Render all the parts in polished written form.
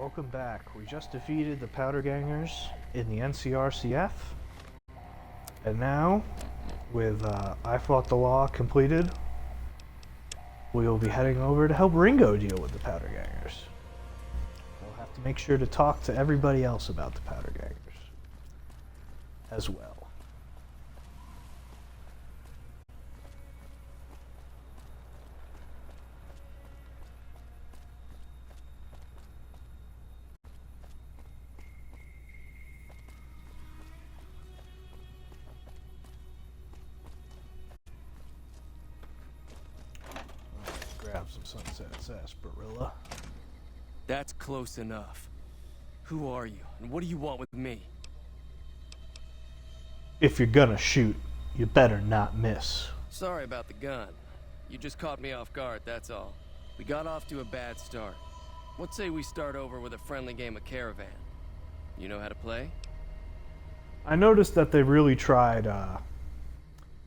Welcome back. We just defeated the Powder Gangers in the NCR CF. And now, with I Fought the Law completed, we will be heading over to help Ringo deal with the Powder Gangers. We'll have to make sure to talk to everybody else about the Powder Gangers as well. Grab some Sunset Sarsaparilla. That's close enough. Who are you, and what do you want with me? If you're gonna shoot, you better not miss. Sorry about the gun. You just caught me off guard, that's all. We got off to a bad start. Let's say we start over with a friendly game of Caravan. You know how to play? I noticed that they really tried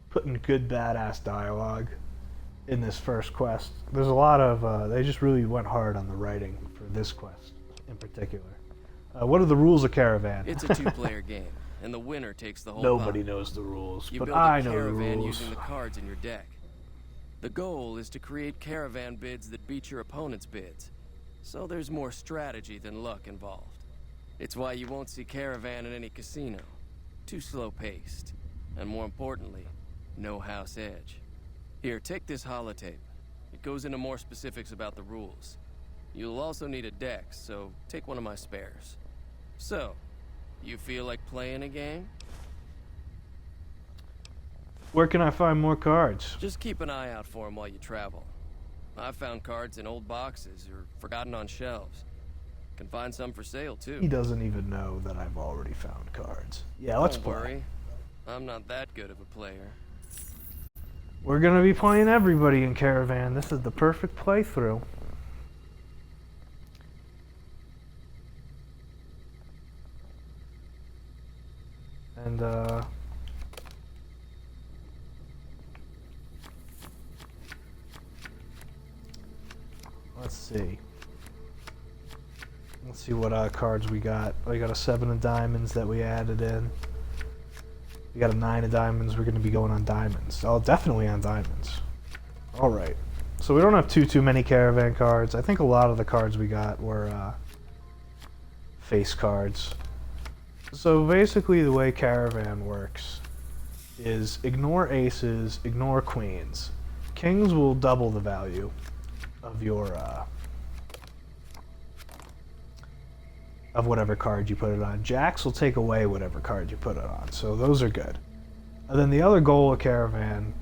putting good badass dialogue in this first quest. There's a lot of, they just really went hard on the writing for this quest in particular. What are the rules of Caravan? It's a two-player game, and the winner takes the whole Nobody pot. knows the rules, You but build I a know the caravan rules. using the cards in your deck. The goal is to create caravan bids that beat your opponent's bids. So there's more strategy than luck involved. It's why you won't see Caravan in any casino. Too slow-paced. And more importantly, no house edge. Here, take this holotape. It goes into more specifics about the rules. You'll also need a deck, so take one of my spares. So, you feel like playing a game? Where can I find more cards? Just keep an eye out for them while you travel. I've found cards in old boxes or forgotten on shelves. Can find some for sale, too. He doesn't even know that I've already found cards. Yeah, let's Don't play. worry. I'm not that good of a player. We're gonna be playing everybody in Caravan. This is the perfect playthrough. And let's see. Let's see what cards we got. We got a 7 of diamonds that we added in. We got a 9 of diamonds. We're going to be going on diamonds. Oh, definitely on diamonds. All right. So we don't have too many Caravan cards. I think a lot of the cards we got were face cards. So basically the way Caravan works is ignore aces, ignore queens. Kings will double the value of your of whatever card you put it on. Jacks will take away whatever card you put it on, so those are good. And then the other goal of Caravan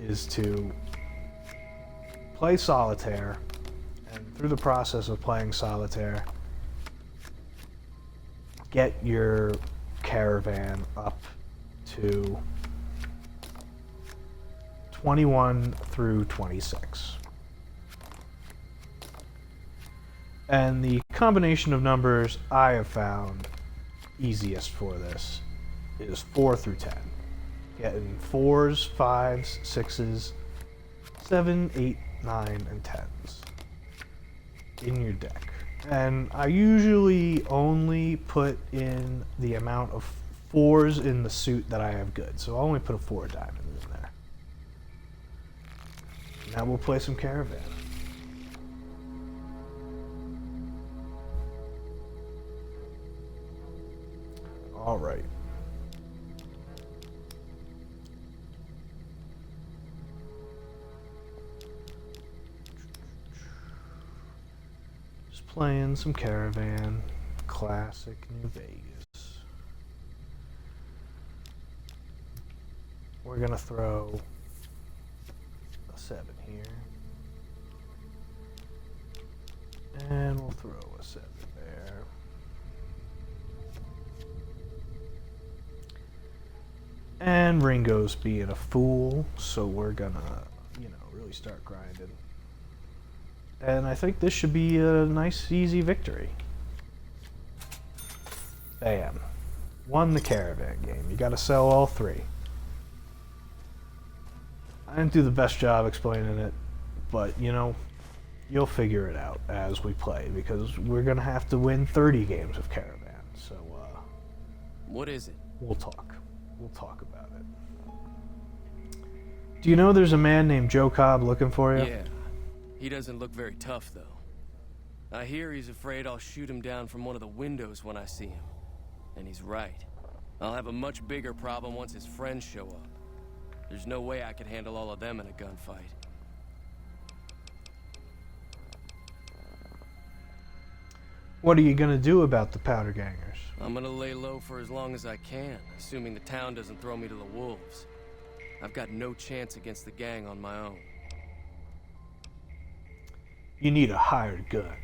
is to play solitaire, and through the process of playing solitaire, get your Caravan up to 21 through 26. And the combination of numbers I have found easiest for this is 4 through 10. Getting 4s, 5s, 6s, 7, 8, 9, and 10s in your deck. And I usually only put in the amount of 4s in the suit that I have good. So I'll only put a 4 diamond in there. Now we'll play some Caravan. All right. Just playing some Caravan, classic New Vegas. We're gonna throw a 7 here. And we'll throw a 7 there. And Ringo's being a fool, so we're gonna, really start grinding. And I think this should be a nice, easy victory. Bam. Won the Caravan game. You gotta sell all 3. I didn't do the best job explaining it, but, you You'll figure it out as we play, because we're gonna have to win 30 games of Caravan. So, What is it? we'll talk. We'll talk about it. Do you know there's a man named Joe Cobb looking for you? Yeah. He doesn't look very tough, though. I hear he's afraid I'll shoot him down from one of the windows when I see him. And he's right. I'll have a much bigger problem once his friends show up. There's no way I could handle all of them in a gunfight. What are you gonna do about the powder gangers? I'm gonna lay low for as long as I can, assuming the town doesn't throw me to the wolves. I've got no chance against the gang on my own. You need a hired gun.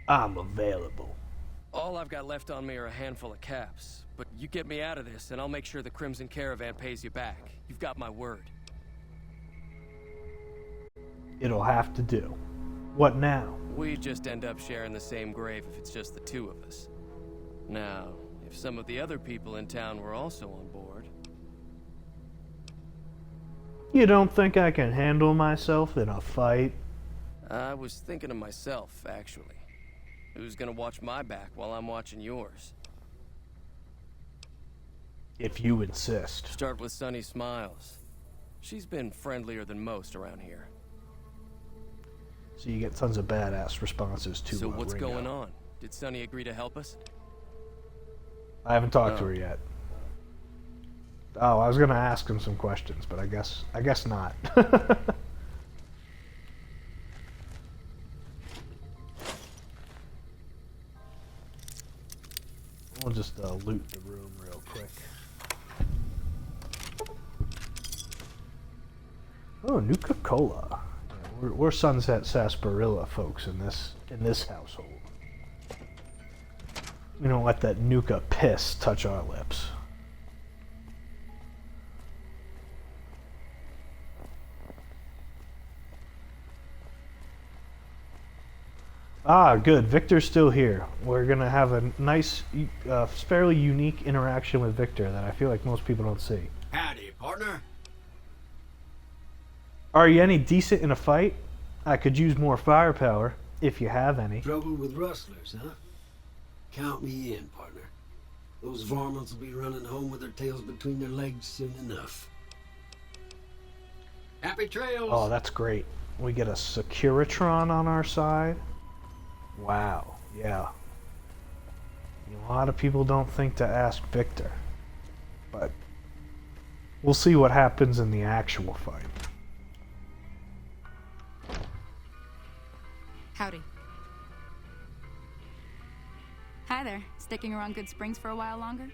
I'm available. All I've got left on me are a handful of caps. But you get me out of this, and I'll make sure the Crimson Caravan pays you back. You've got my word. It'll have to do. What now? We just end up sharing the same grave if it's just the two of us. Now, if some of the other people in town were also on board... You don't think I can handle myself in a fight? I was thinking of myself, actually. Who's gonna watch my back while I'm watching yours? If you insist. Start with Sunny Smiles. She's been friendlier than most around here. So you get tons of badass responses to So what's Ringo. going on? Did Sunny agree to help us? I haven't talked to her yet. Oh, I was gonna ask him some questions, but I guess not. We'll just loot the room real quick. Oh, Nuka-Cola. Yeah, we're Sunset Sarsaparilla folks in this household. We don't let that Nuka piss touch our lips. Ah, good. Victor's still here. We're gonna have a nice, fairly unique interaction with Victor that I feel like most people don't see. Howdy, partner. Are you any decent in a fight? I could use more firepower, if you have any. Trouble with rustlers, huh? Count me in, partner. Those varmints will be running home with their tails between their legs soon enough. Happy trails! Oh, that's great. We get a Securitron on our side. Wow, yeah. A lot of people don't think to ask Victor. But we'll see what happens in the actual fight. Howdy. Hi there. Sticking around Goodsprings for a while longer?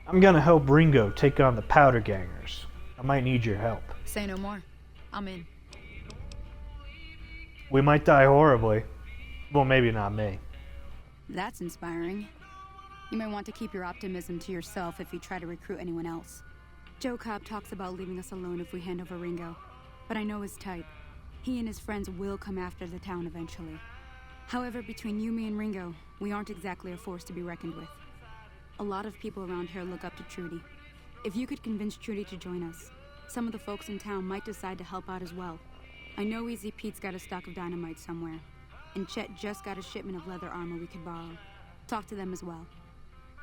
I'm gonna help Ringo take on the powder gangers. I might need your help. Say no more. I'm in. We might die horribly. Well, maybe not me. That's inspiring. You may want to keep your optimism to yourself if you try to recruit anyone else. Joe Cobb talks about leaving us alone if we hand over Ringo, but I know his type. He and his friends will come after the town eventually. However, between you, me, and Ringo, we aren't exactly a force to be reckoned with. A lot of people around here look up to Trudy. If you could convince Trudy to join us, some of the folks in town might decide to help out as well. I know Easy Pete's got a stock of dynamite somewhere, and Chet just got a shipment of leather armor we could borrow. Talk to them as well.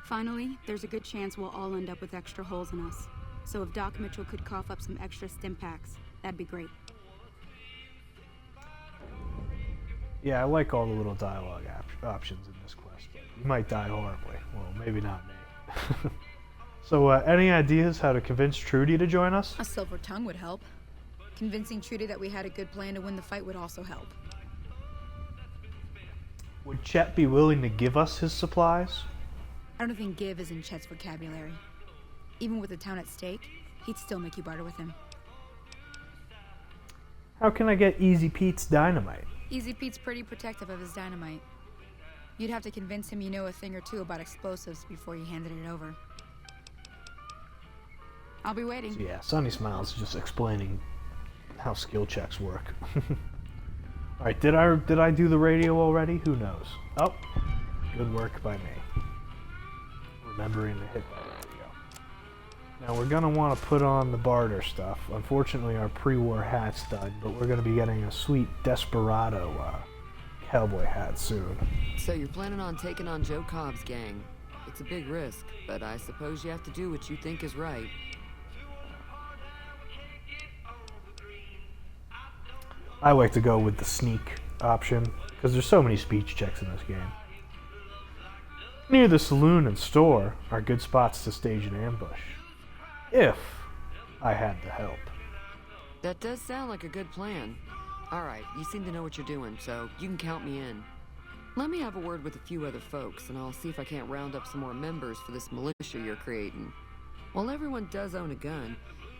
Finally, there's a good chance we'll all end up with extra holes in us. So if Doc Mitchell could cough up some extra stim packs, that'd be great. Yeah, I like all the little dialogue options in this quest. You might die horribly. Well, maybe not me. So, any ideas how to convince Trudy to join us? A silver tongue would help. Convincing Trudy that we had a good plan to win the fight would also help. Would Chet be willing to give us his supplies? I don't think give is in Chet's vocabulary. Even with the town at stake, he'd still make you barter with him. How can I get Easy Pete's dynamite? Easy Pete's pretty protective of his dynamite. You'd have to convince him you know a thing or two about explosives before you handed it over. I'll be waiting. So yeah, Sunny Smiles is just explaining how skill checks work. Alright, did I do the radio already? Who knows? Oh, good work by me. Remembering to hit that radio. Now we're going to want to put on the barter stuff. Unfortunately, our pre-war hat's done, but we're going to be getting a sweet Desperado cowboy hat soon. So you're planning on taking on Joe Cobb's gang. It's a big risk, but I suppose you have to do what you think is right. I like to go with the sneak option, because there's so many speech checks in this game. Near the saloon and store are good spots to stage an ambush, if I had the help. That does sound like a good plan. Alright, you seem to know what you're doing, so you can count me in. Let me have a word with a few other folks, and I'll see if I can't round up some more members for this militia you're creating. While everyone does own a gun,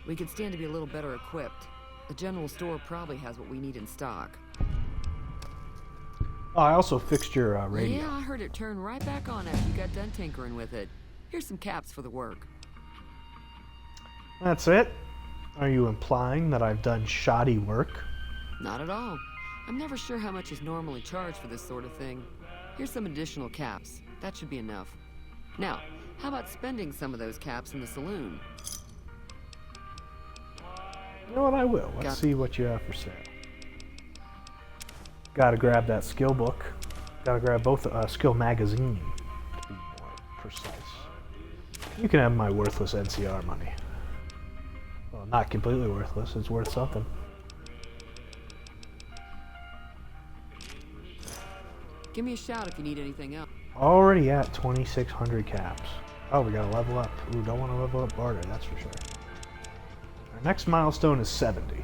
we could stand to be a little better equipped. The general store probably has what we need in stock. Oh, I also fixed your radio. Yeah, I heard it turn right back on after you got done tinkering with it. Here's some caps for the work. That's it? Are you implying that I've done shoddy work? Not at all. I'm never sure how much is normally charged for this sort of thing. Here's some additional caps. That should be enough. Now, how about spending some of those caps in the saloon? You know what, I will. Let's see what you have for sale. Gotta grab that skill book. Gotta grab both skill magazine, to be more precise. You can have my worthless NCR money. Well, not completely worthless. It's worth something. Give me a shout if you need anything else. Already at 2,600 caps. Oh, we gotta level up. Ooh, don't want to level up barter, that's for sure. Our next milestone is 70.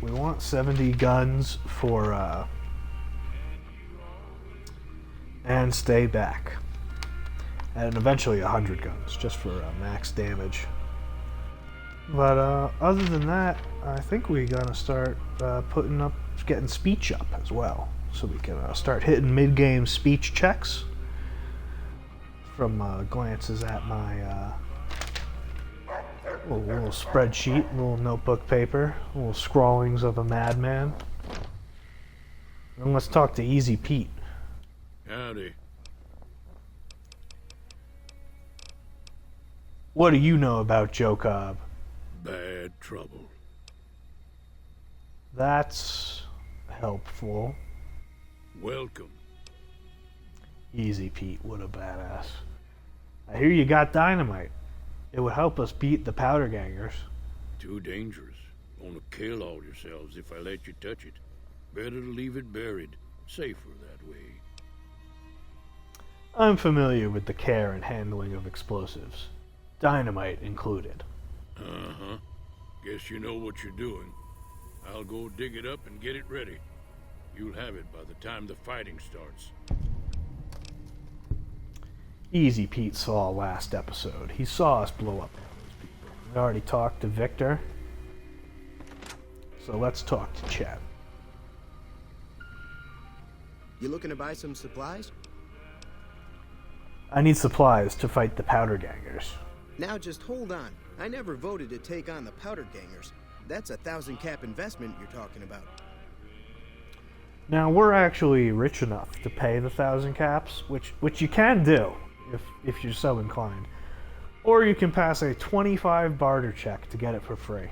We want 70 guns for, and stay back. And eventually 100 guns, just for max damage. But other than that, I think we're gonna start getting speech up as well. So we can start hitting mid-game speech checks from glances at my little spreadsheet, little notebook paper, little scrawlings of a madman. And let's talk to Easy Pete. Howdy. What do you know about Joe Cobb? Bad trouble. That's helpful. Welcome. Easy Pete, what a badass. I hear you got dynamite. It would help us beat the powder gangers. Too dangerous. Gonna kill all yourselves if I let you touch it. Better to leave it buried. Safer that way. I'm familiar with the care and handling of explosives. Dynamite included. Uh-huh. Guess you know what you're doing. I'll go dig it up and get it ready. You'll have it by the time the fighting starts. Easy Pete saw last episode. He saw us blow up all those people. We already talked to Victor. So let's talk to Chad. You looking to buy some supplies? I need supplies to fight the powder gangers. Now just hold on. I never voted to take on the powder gangers. That's 1,000 cap investment you're talking about. Now we're actually rich enough to pay the 1,000 caps, which you can do if you're so inclined. Or you can pass a 25 barter check to get it for free.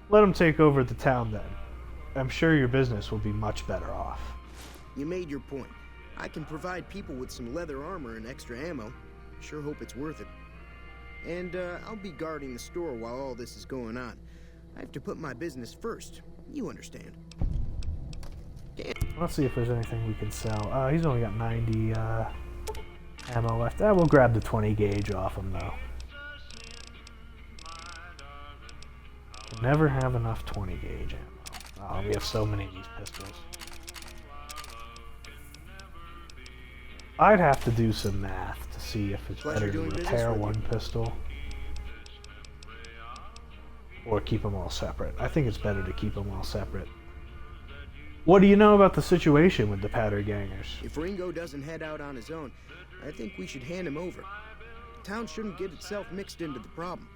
Let them take over the town then. I'm sure your business will be much better off. You made your point. I can provide people with some leather armor and extra ammo. Sure hope it's worth it. And I'll be guarding the store while all this is going on. I have to put my business first. You understand. Let's see if there's anything we can sell. He's only got 90 ammo left. We'll grab the 20 gauge off him though. We'll never have enough 20 gauge ammo. Oh, we have so many of these pistols. I'd have to do some math to see if it's better to repair one pistol or keep them all separate. I think it's better to keep them all separate. What do you know about the situation with the powder gangers? If Ringo doesn't head out on his own, I think we should hand him over. The town shouldn't get itself mixed into the problem.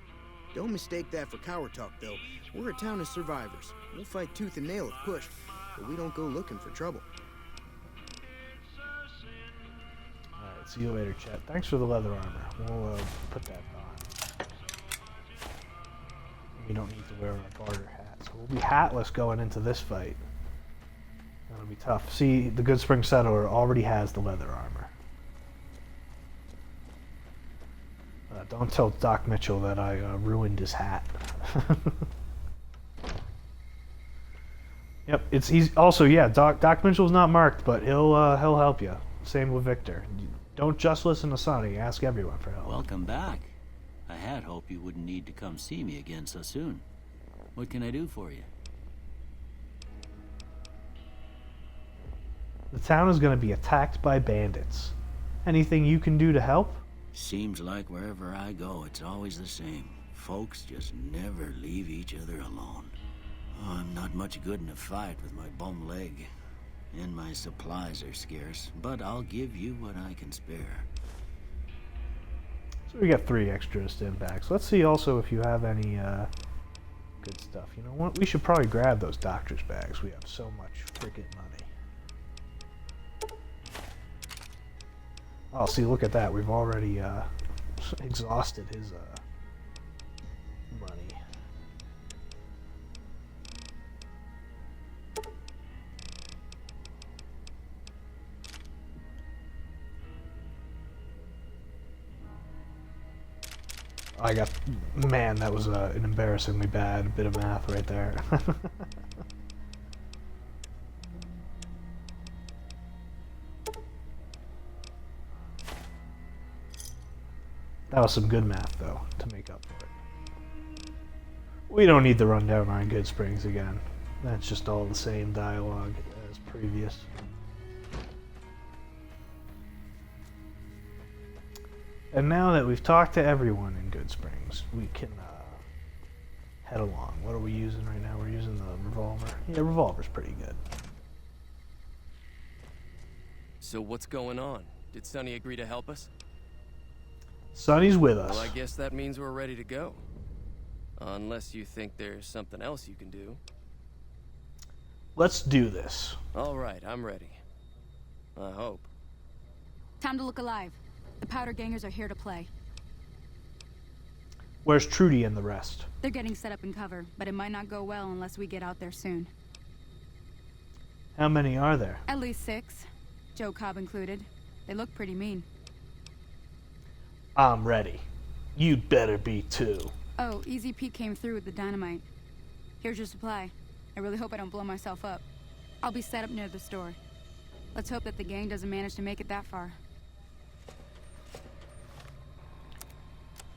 Don't mistake that for coward talk, though. We're a town of survivors. We'll fight tooth and nail if pushed, but we don't go looking for trouble. Alright, see you later, Chet. Thanks for the leather armor. We'll put that on. We don't need to wear our garter hat, so we'll be hatless going into this fight. That'll be tough. See, the Goodsprings settler already has the leather armor. Don't tell Doc Mitchell that I ruined his hat. Yep, he's also, yeah. Doc Mitchell's not marked, but he'll help you. Same with Victor. Don't just listen to Sonny. Ask everyone for help. Welcome back. I had hoped you wouldn't need to come see me again so soon. What can I do for you? The town is going to be attacked by bandits. Anything you can do to help? Seems like wherever I go, it's always the same. Folks just never leave each other alone. Oh, I'm not much good in a fight with my bum leg. And my supplies are scarce, but I'll give you what I can spare. So we got 3 extra stim packs. Let's see also if you have any good stuff. You know what? We should probably grab those doctor's bags. We have so much freaking money. Oh, see, look at that. We've already exhausted his money. I got, man, that was an embarrassingly bad bit of math right there. That was some good math, though, to make up for it. We don't need to run down on Goodsprings again. That's just all the same dialogue as previous. And now that we've talked to everyone in Goodsprings, we can head along. What are we using right now? We're using the revolver. Yeah, revolver's pretty good. So what's going on? Did Sonny agree to help us? Sonny's with us. Well, I guess that means we're ready to go. Unless you think there's something else you can do. Let's do this. All right, I'm ready. I hope. Time to look alive. The powder gangers are here to play. Where's Trudy and the rest? They're getting set up in cover, but it might not go well unless we get out there soon. How many are there? At least 6. Joe Cobb included. They look pretty mean. I'm ready. You'd better be too. Oh, Easy Pete came through with the dynamite. Here's your supply. I really hope I don't blow myself up. I'll be set up near the store. Let's hope that the gang doesn't manage to make it that far.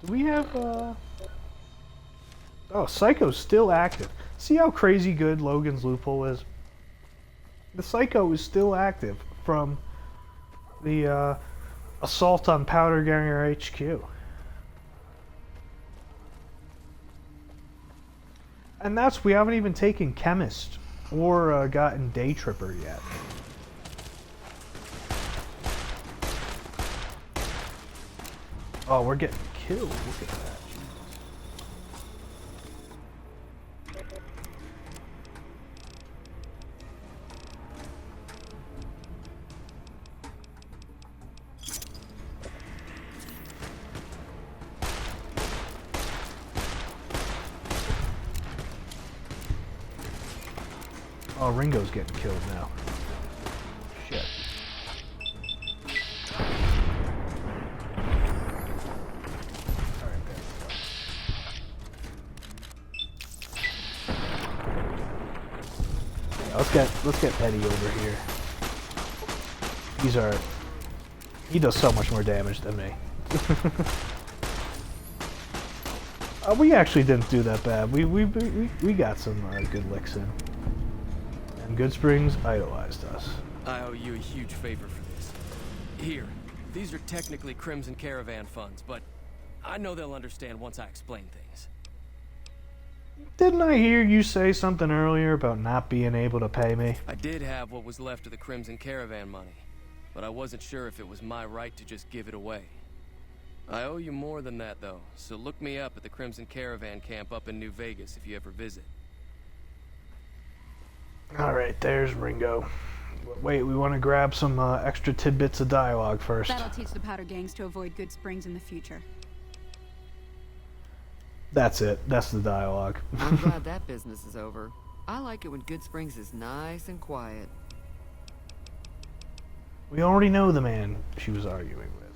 Do we have, Oh, Psycho's still active. See how crazy good Logan's loophole is? The Psycho is still active from the, assault on Powder Ganger HQ. And we haven't even taken Chemist or gotten Day Tripper yet. Oh, we're getting killed. Look at that. Oh, Ringo's getting killed now. Shit. Alright, there we go. Yeah, let's get Eddie over here. He does so much more damage than me. We actually didn't do that bad. We got some good licks in. And Goodsprings idolized us. I owe you a huge favor for this. Here, these are technically Crimson Caravan funds, but I know they'll understand once I explain things. Didn't I hear you say something earlier about not being able to pay me? I did have what was left of the Crimson Caravan money, but I wasn't sure if it was my right to just give it away. I owe you more than that, though, so look me up at the Crimson Caravan camp up in New Vegas if you ever visit. Alright, there's Ringo. Wait, we want to grab some extra tidbits of dialogue first. That'll teach the powder gangs to avoid Goodsprings in the future. That's it. That's the dialogue. I'm glad that business is over. I like it when Goodsprings is nice and quiet. We already know the man she was arguing with.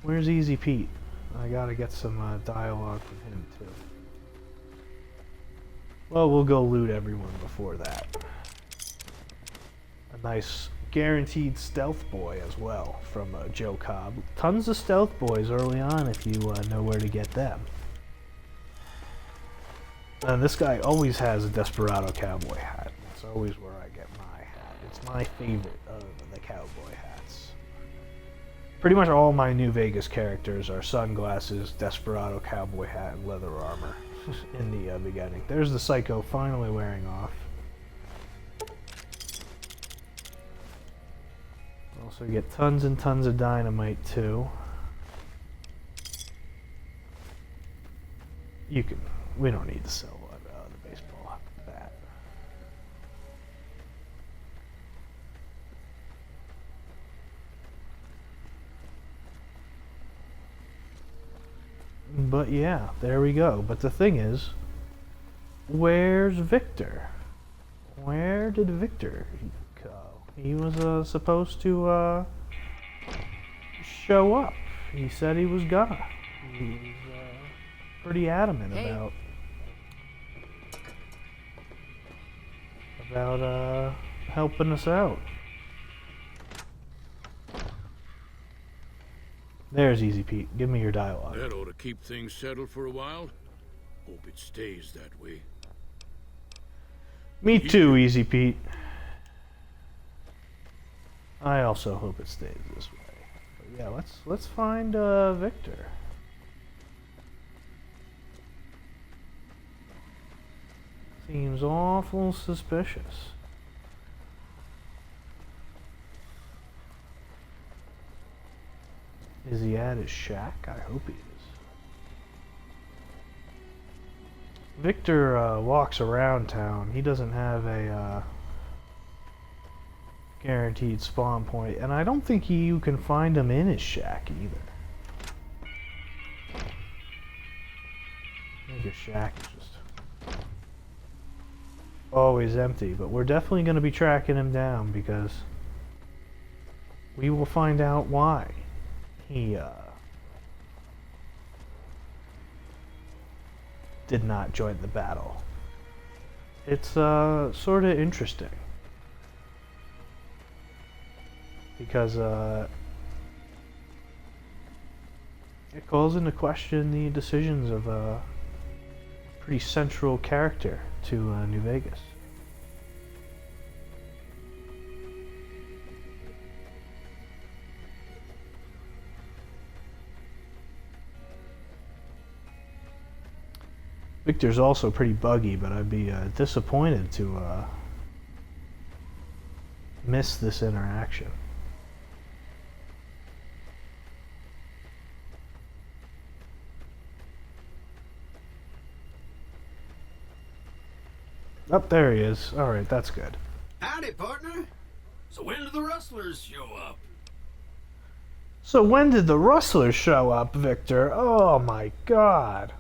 Where's Easy Pete? I gotta get some dialogue from him too. Well, we'll go loot everyone before that. A nice guaranteed stealth boy as well from Joe Cobb. Tons of stealth boys early on if you know where to get them. And this guy always has a Desperado cowboy hat. That's always where I get my hat. It's my favorite of the cowboy hats. Pretty much all my New Vegas characters are sunglasses, Desperado cowboy hat, and leather armor in the beginning. There's the Psycho finally wearing off. Also get tons and tons of dynamite too. We don't need to sell the baseball bat. But yeah, there we go. But the thing is, where's Victor? Where did Victor go? He was supposed to show up. He said he was gonna. He was pretty adamant about helping us out. There's Easy Pete. Give me your dialogue. That ought to keep things settled for a while. Hope it stays that way. Me too, Easy Pete. I also hope it stays this way. But yeah, let's find Victor. Seems awful suspicious. Is he at his shack? I hope he is. Victor walks around town. He doesn't have a guaranteed spawn point, and I don't think you can find him in his shack either. I think his shack is just always empty, but we're definitely going to be tracking him down because we will find out why he did not join the battle. It's sort of interesting because it calls into question the decisions of a pretty central character to New Vegas. Victor's also pretty buggy, but I'd be disappointed to miss this interaction. Up there he is. All right, that's good. Howdy, partner. So when do the rustlers show up? So when did the rustlers show up, Victor? Oh my God.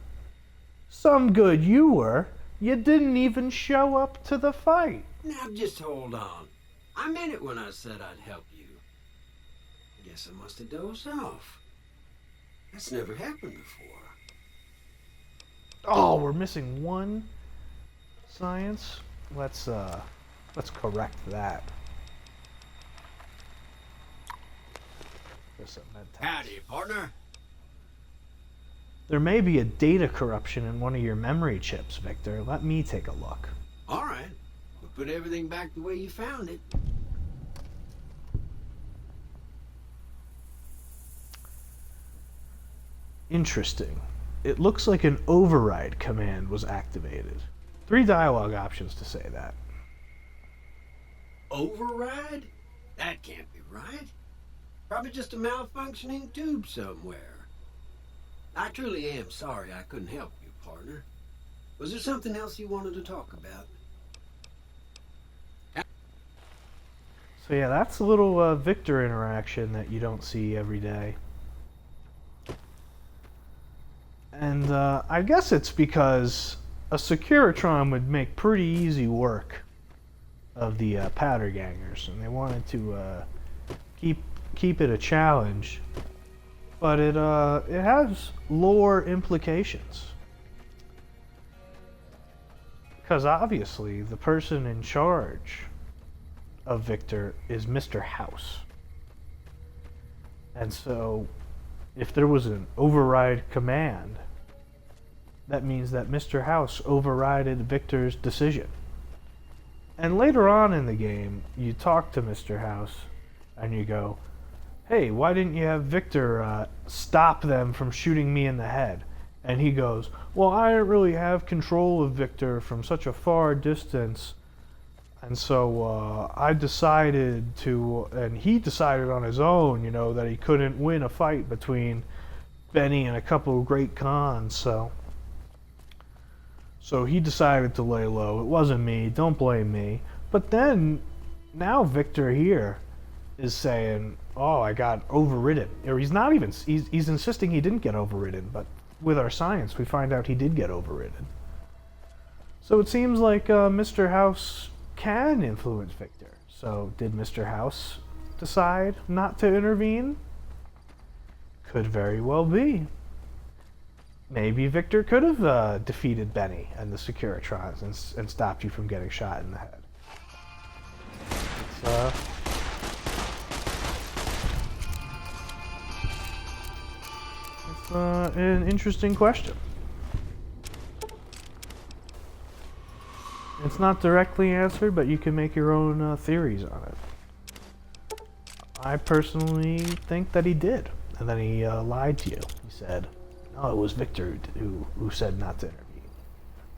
Some good you were. You didn't even show up to the fight. Now just hold on. I meant it when I said I'd help you. Guess I must have dozed off. That's never happened before. Oh, we're missing one science. Let's correct that. Howdy, partner. There may be a data corruption in one of your memory chips, Victor. Let me take a look. All right. We'll put everything back the way you found it. Interesting. It looks like an override command was activated. 3 dialogue options to say that. Override? That can't be right. Probably just a malfunctioning tube somewhere. I truly am sorry I couldn't help you, partner. Was there something else you wanted to talk about? So yeah, that's a little Victor interaction that you don't see every day. And I guess it's because a Securitron would make pretty easy work of the powder gangers, and they wanted to keep it a challenge. But it has lore implications. Because obviously the person in charge of Victor is Mr. House. And so if there was an override command, that means that Mr. House overrided Victor's decision. And later on in the game, you talk to Mr. House and you go, hey, why didn't you have Victor stop them from shooting me in the head? And he goes, well, I didn't really have control of Victor from such a far distance. And so I decided to, and he decided on his own, you know, that he couldn't win a fight between Benny and a couple of great cons. So he decided to lay low. It wasn't me. Don't blame me. But then, now Victor here is saying, oh, I got overridden. Or he's not even, he's insisting he didn't get overridden, but with our science, we find out he did get overridden. So it seems like Mr. House can influence Victor. So did Mr. House decide not to intervene? Could very well be. Maybe Victor could have defeated Benny and the Securitrons and stopped you from getting shot in the head. It's an interesting question. It's not directly answered, but you can make your own theories on it. I personally think that he did, and then he lied to you. He said, no, it was Victor who said not to intervene.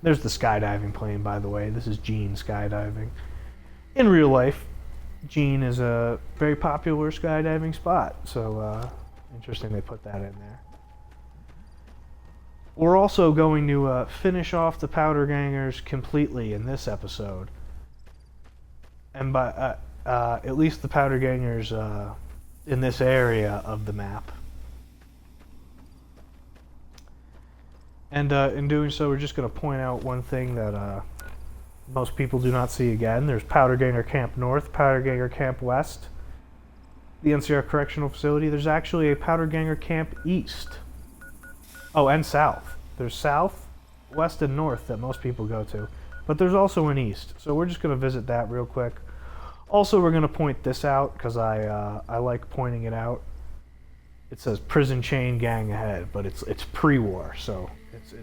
There's the skydiving plane, by the way. This is Gene skydiving. In real life, Gene is a very popular skydiving spot, so interesting they put that in there. We're also going to finish off the Powder Gangers completely in this episode. And by at least the Powder Gangers in this area of the map. And in doing so, we're just going to point out one thing that most people do not see again. There's Powder Ganger Camp North, Powder Ganger Camp West, the NCR Correctional Facility. There's actually a Powder Ganger Camp East. Oh, and South. There's South, West, and North that most people go to. But there's also an East. So we're just going to visit that real quick. Also, we're going to point this out because I like pointing it out. It says prison chain gang ahead, but it's pre-war, so it's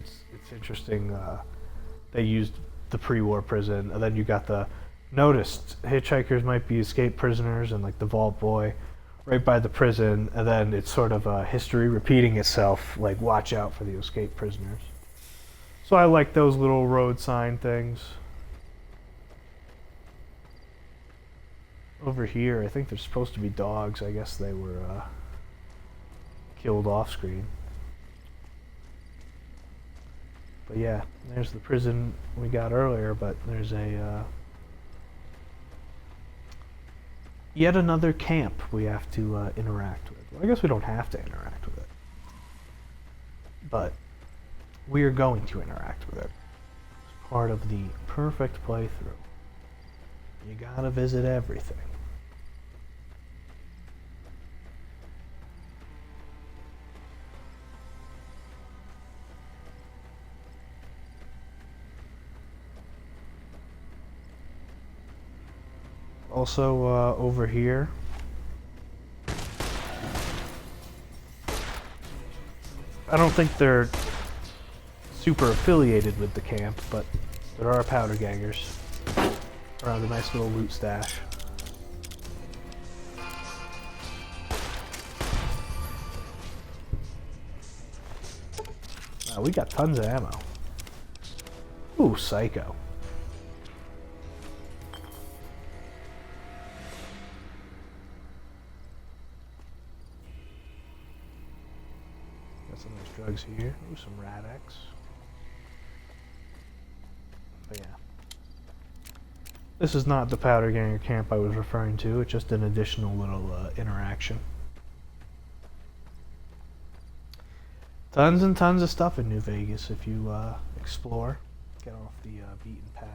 interesting. They used the pre-war prison, and then you got the noticed hitchhikers might be escaped prisoners, and like the Vault Boy right by the prison, and then it's sort of history repeating itself, like watch out for the escaped prisoners. So I like those little road sign things. Over here, I think there's supposed to be dogs. I guess they were killed off screen. But yeah, there's the prison we got earlier, but there's a yet another camp we have to interact with. Well, I guess we don't have to interact with it, but we are going to interact with it. It's part of the perfect playthrough. You gotta visit everything. Also, over here, I don't think they're super affiliated with the camp, but there are powder gangers around a nice little loot stash. Wow, we got tons of ammo. Ooh, Psycho. Got some nice drugs here. Ooh, some Rad-X. But yeah. This is not the Powder Ganger camp I was referring to. It's just an additional little interaction. Tons and tons of stuff in New Vegas if you explore. Get off the beaten path.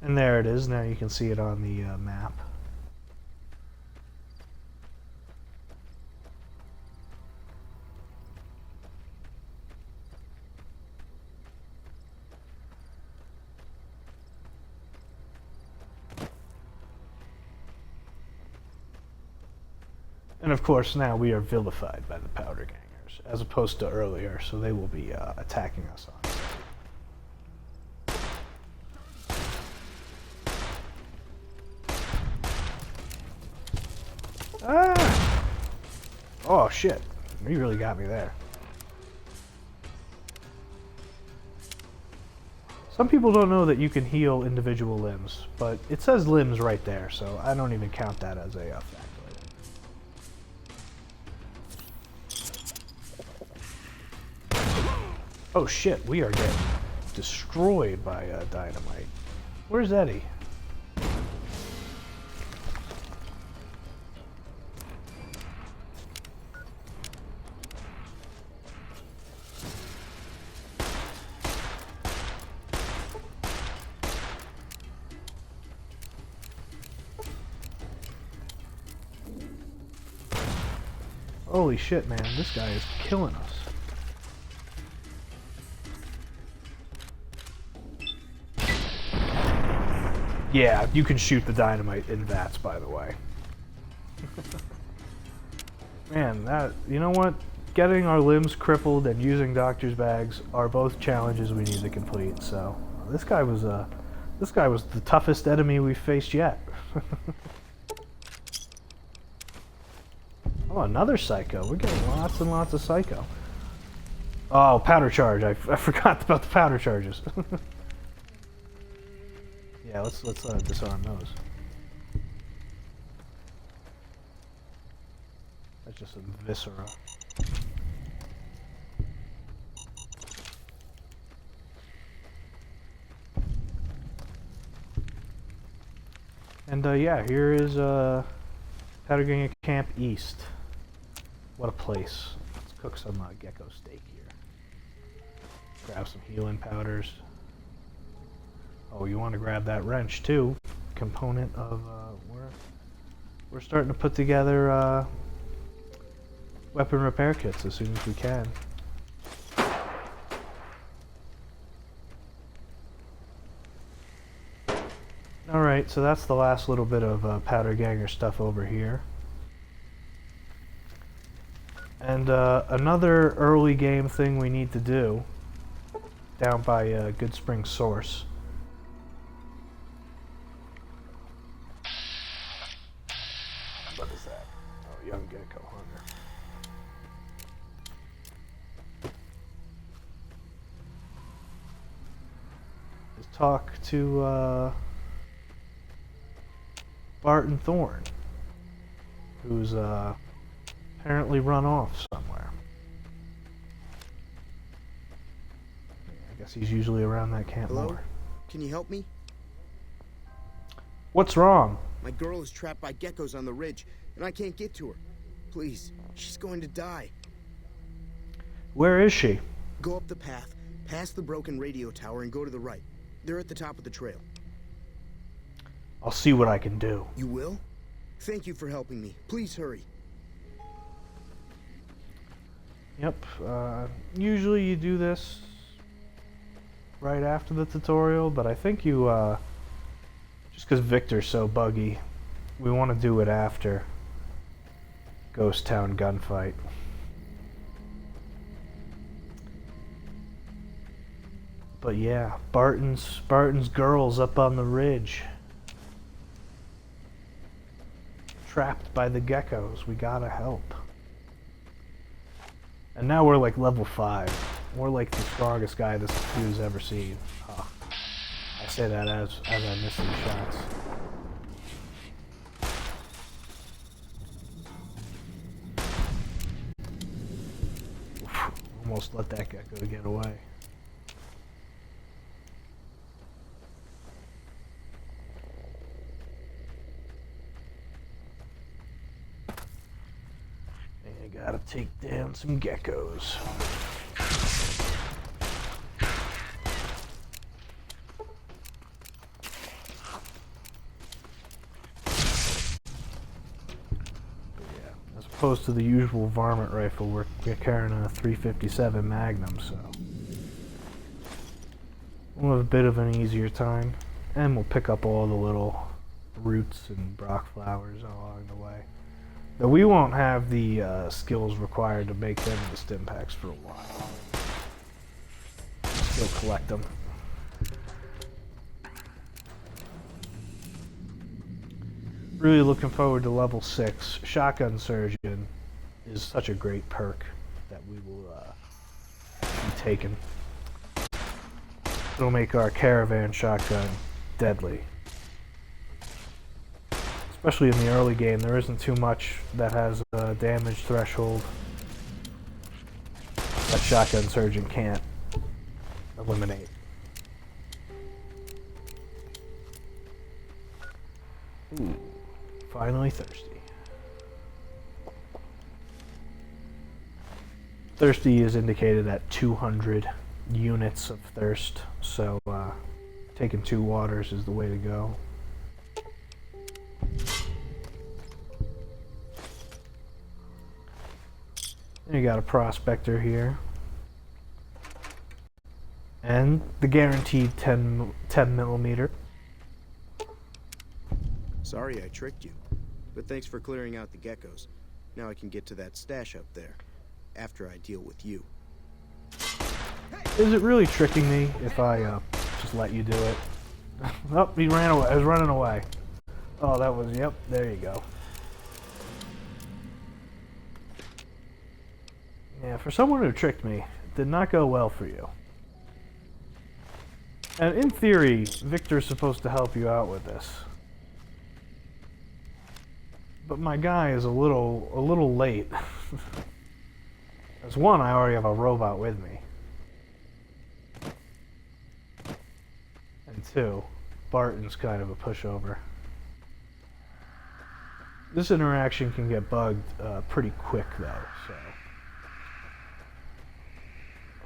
And there it is. Now you can see it on the map. And of course now we are vilified by the Powder Gangers, as opposed to earlier, so they will be attacking us on it. Ah! Oh shit, you really got me there. Some people don't know that you can heal individual limbs, but it says limbs right there, so I don't even count that as a factoid. Oh shit, we are getting destroyed by dynamite. Where's Eddie? Holy shit, man, this guy is killing us. Yeah, you can shoot the dynamite in vats, by the way. Man, that, you know what? Getting our limbs crippled and using doctor's bags are both challenges we need to complete, so this guy was the toughest enemy we've faced yet. Oh, another psycho. We're getting lots and lots of psycho. Oh, powder charge. I forgot about the powder charges. Yeah, let's disarm those. That's just some viscera. And yeah, here is Powder Ganger Camp East. What a place. Let's cook some gecko steak here. Grab some healing powders. Oh, you want to grab that wrench too. Component of we're starting to put together weapon repair kits as soon as we can. Alright, so that's the last little bit of Powder Ganger stuff over here. And another early game thing we need to do down by Goodsprings Source. What is that? Oh, young gecko hunter. Let's talk to Barton Thorne, who's apparently run off somewhere. I guess he's usually around that camp. Hello? More. Can you help me? What's wrong? My girl is trapped by geckos on the ridge, and I can't get to her. Please, she's going to die. Where is she? Go up the path, past the broken radio tower, and go to the right. They're at the top of the trail. I'll see what I can do. You will? Thank you for helping me. Please hurry. Yep. Usually you do this right after the tutorial, but I think you, just because Victor's so buggy, we want to do it after Ghost Town Gunfight. But yeah, Barton's girl's up on the ridge. Trapped by the geckos. We gotta help. And now we're like level 5. We're like the strongest guy this dude's ever seen. Oh, I say that as I miss these shots. Oof, almost let that gecko get away. take down some geckos. As opposed to the usual varmint rifle, we're carrying a 357 Magnum, so we'll have a bit of an easier time, and we'll pick up all the little roots and brock flowers along the way. Though we won't have the skills required to make them into stim packs for a while. Still collect them. Really looking forward to level 6. Shotgun Surgeon is such a great perk that we will be taking. It'll make our caravan shotgun deadly. Especially in the early game, there isn't too much that has a damage threshold that Shotgun Surgeon can't eliminate. Ooh. Finally thirsty. Thirsty is indicated at 200 units of thirst, so taking 2 waters is the way to go. And you got a prospector here. And the guaranteed 10 millimeter. Sorry I tricked you, but thanks for clearing out the geckos. Now I can get to that stash up there, after I deal with you. Is it really tricking me if I just let you do it? Oh, he ran away. I was running away. Oh, that was, yep, there you go. Yeah, for someone who tricked me, it did not go well for you. And in theory, Victor's supposed to help you out with this. But my guy is a little late. As one, I already have a robot with me. And 2, Barton's kind of a pushover. This interaction can get bugged pretty quick though, so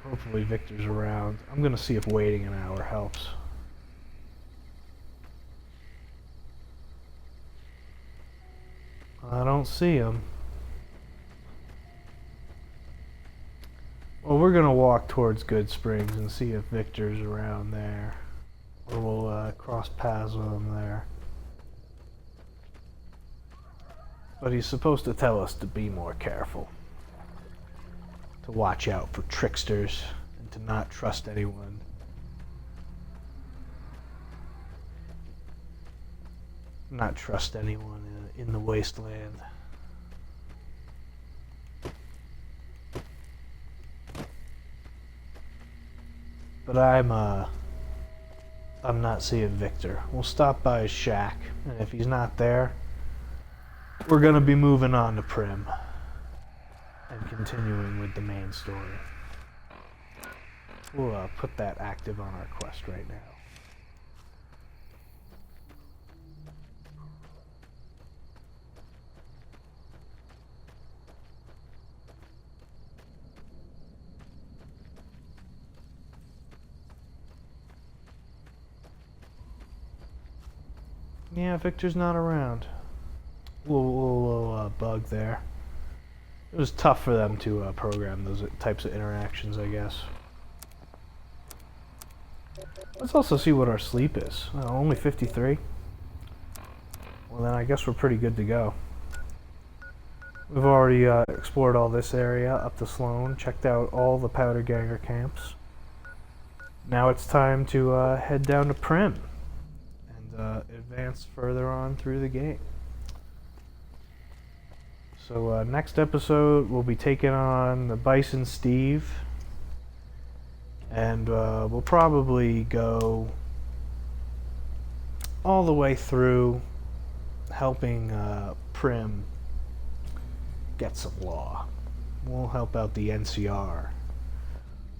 hopefully Victor's around. I'm gonna see if waiting an hour helps. I don't see him. Well, we're gonna walk towards Goodsprings and see if Victor's around there. Or we'll cross paths with him there. But he's supposed to tell us to be more careful. To watch out for tricksters and to not trust anyone. Not trust anyone in the wasteland. But I'm not seeing Victor. We'll stop by his shack, and if he's not there, we're gonna be moving on to Prim and continuing with the main story. We'll put that active on our quest right now. Yeah, Victor's not around. Little bug there. It was tough for them to program those types of interactions, I guess. Let's also see what our sleep is. Only 53. Well, then I guess we're pretty good to go. We've already explored all this area up to Sloan, checked out all the Powder Ganger camps. Now it's time to head down to Prim and advance further on through the game. So next episode we'll be taking on the Bison Steve, and we'll probably go all the way through helping Prim get some law. We'll help out the NCR,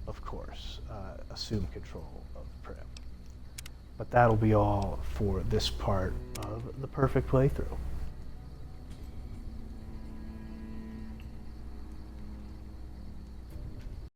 of course, assume control of Prim. But that'll be all for this part of the Perfect Playthrough.